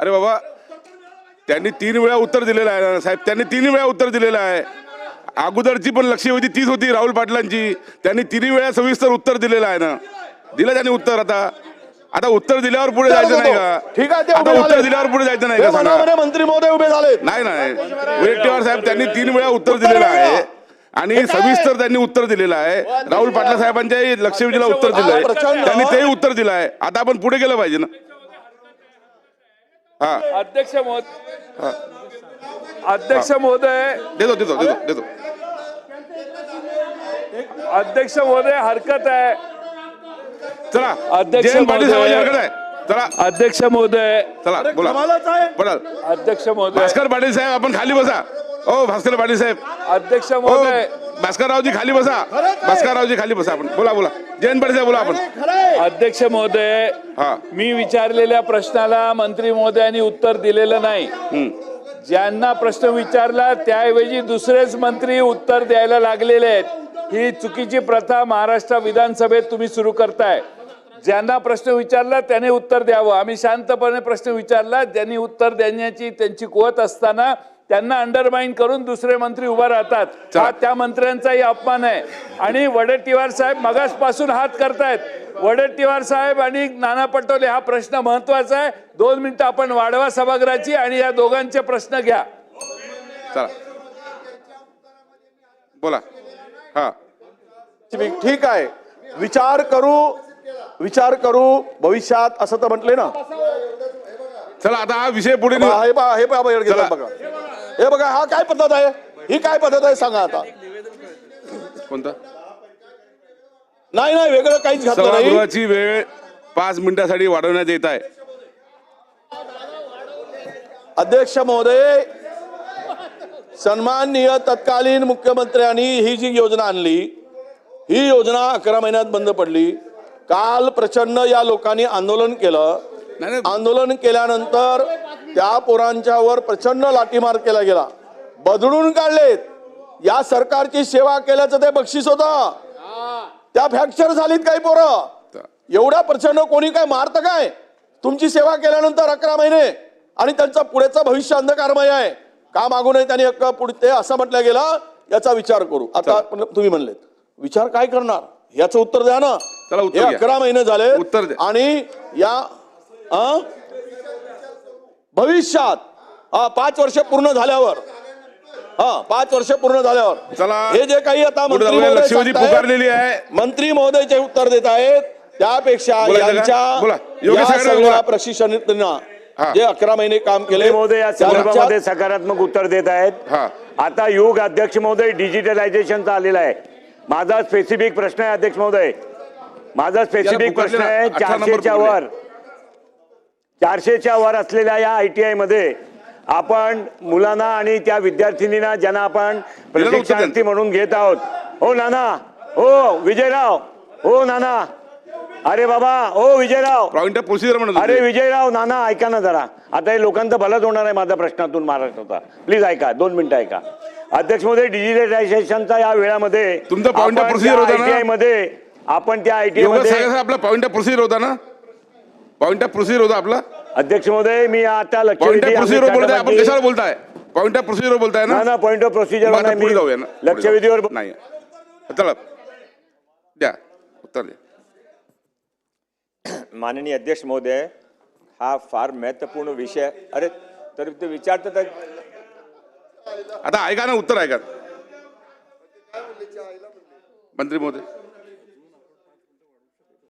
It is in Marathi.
अरे बाबा, त्यांनी 3 वेळा उत्तर दिलेलं आहे ना साहेब, त्यांनी 3 वेळा उत्तर दिलेलं आहे. अगोदरची पण लक्षवेधी तीच होती राहुल पाटलांची, त्यांनी 3 वेळा सविस्तर उत्तर दिलेलं आहे ना. दिलं त्यांनी उत्तर. आता उत्तर दिल्यावर पुढे जायचं नाही का? ठीक आहे, ते आता उभे उत्तर झाले. दिल्यावर पुढे जायचं नाही हे का सांगा? मनामध्ये मंत्री महोदय उभे झाले. नाही नाही, वडेट्टीवार साहेब त्यांनी 3 वेळा उत्तर दिलेलं आहे आणि सविस्तर त्यांनी उत्तर दिलेलं आहे. राहुल पाटला साहेबांच्या लक्षवेधीला उत्तर दिलंय, त्यांनी तेही उत्तर दिलं आहे. आता आपण पुढे गेलं पाहिजे ना. हा, अध्यक्ष महोदय, देतो देतो देतो देतो. अध्यक्ष महोदय, हरकत आहे. चला, अध्यक्ष जयंत पाटील साहेबांची महोदय. हरकत आहे. चला अध्यक्ष महोदय, चला बोला. पडाल अध्यक्ष महोदय, भास्कर पाटील साहेब, आपण खाली बसा. ओ भास्कर पाटील साहेब, अध्यक्ष ओ महोदय, भास्कररावजी खाली बसा. भास्कररावजी खाली बसा. आपण बोला बोला. जयंत पाटील साहेब बोला आपण. अध्यक्ष महोदय, हा, मी विचारलेल्या प्रश्नाला मंत्री महोदयांनी उत्तर दिलेलं नाही. ज्यांना प्रश्न विचारला त्याऐवजी दुसरेच मंत्री उत्तर द्यायला लागलेले आहेत. ही चुकीची प्रथा महाराष्ट्र विधानसभेत तुम्ही सुरू करताय. ज्यांना प्रश्न विचारला त्याने उत्तर द्यावं. आम्ही शांतपणे प्रश्न विचारला, ज्यांनी उत्तर देण्याची त्यांची कुवत असताना त्यांना अंडरमाइन करून दुसरे मंत्री उभा राहतात. हा त्या मंत्र्यांचाही अपमान आहे. आणि वडेट्टीवार साहेब मगासपासून हात करतायत. वडेट्टीवार साहेब आणि नाना पटोले, हा प्रश्न महत्वाचा आहे. 2 मिनिटं आपण वाढवा सभागृहाची आणि या दोघांचे प्रश्न घ्या. चला बोला. हा, ठीक आहे, विचार करू भविष्यात, असं तर म्हटले ना. चला आता हा विषय पुढे हे बघा, हा काय पद्धत आहे? ही काय पद्धत आहे सांगा आता. कोणता? नाही नाही, वेगळं काहीच घातलं नाही. सभागृहाची वेळ 5 मिनिटांसाठी वाढवण्यात येत आहे. अध्यक्ष महोदय, सन्माननीय तत्कालीन मुख्यमंत्र्यांनी ही जी योजना आणली, ही योजना 11 महिन्यात बंद पडली. काल प्रचंड या लोकांनी आंदोलन केलं. आंदोलन केल्यानंतर त्या पोरांच्यावर प्रचंड लाठीमार केला गेला, बदलून काढलेत. या सरकारची सेवा केल्याचं ते बक्षीस होतं. त्या फ्रॅक्चर झालीत काही पोरं. एवढ्या प्रचंड कोणी काय मारतं काय? तुमची सेवा केल्यानंतर 11 महिने आणि त्यांचं पुढेचं भविष्य अंधकारमय आहे. का मागू नये त्यांनी पुढे असं म्हटलं गेलं. याचा विचार करू. आता तुम्ही म्हणलेत विचार काय करणार, याचं उत्तर द्या ना. हे 11 महिने झाले उत्तर द्या. आणि या भविष्यात 5 वर्ष पूर्ण झाल्यावर, 5 वर्ष पूर्ण झाल्यावर चला, हे जे काही आता लक्षवेधी पुकारलेली आहे, मंत्री महोदयचे उत्तर देत आहेत, त्यापेक्षा यांच्या प्रशिक्षणार्थींना जे 11 महिने काम केले महोदय या संदर्भामध्ये सकारात्मक उत्तर देत आहेत. आता युग अध्यक्ष महोदय डिजिटलायझेशनचा आलेला आहे. माझा स्पेसिफिक प्रश्न आहे अध्यक्ष महोदय, माझा स्पेसिफिक प्रश्न आहे 400च्या वर असलेल्या या ITI मध्ये आपण मुलांना आणि त्या विद्यार्थिनींना ज्यांना आपण प्रशिक्षणार्थी म्हणून घेत आहोत. हो नाना, हो विजयराव, हो नाना, अरे बाबा, हो विजयराव, अरे विजयराव, नाना ऐका ना जरा. आता हे लोकांचं भलंच होणार आहे. माझ्या प्रश्नातून महाराष्ट्राचा प्लीज ऐका, 2 मिनिटं ऐका. अध्यक्ष महोदय, डिजिटलायझेशनचा या वेळामध्ये तुमचा पॉइंट ऑफ प्रोसिजर होता ना ITI मध्ये, आपण त्या ITI मध्ये आपला पॉइंट ऑफ प्रोसिजर होता ना, पॉइंट ऑफ प्रोसिजर होता आपला. अध्यक्ष महोदय, मी आता पॉइंट ऑफ प्रोसिजर बोलताय आपण, कशाला बोलताय? पॉइंट ऑफ प्रोसिजर बोलताय ना. ना पॉइंट ऑफ प्रोसिजर पुढे जाऊया ना, लक्षवेधीवर नाही. चला द्या उत्तर द्या. माननीय अध्यक्ष महोदय, हा फार महत्वपूर्ण विषय. अरे तर ते विचारतात. आता ऐका ना, उत्तर ऐका मंत्री महोदय.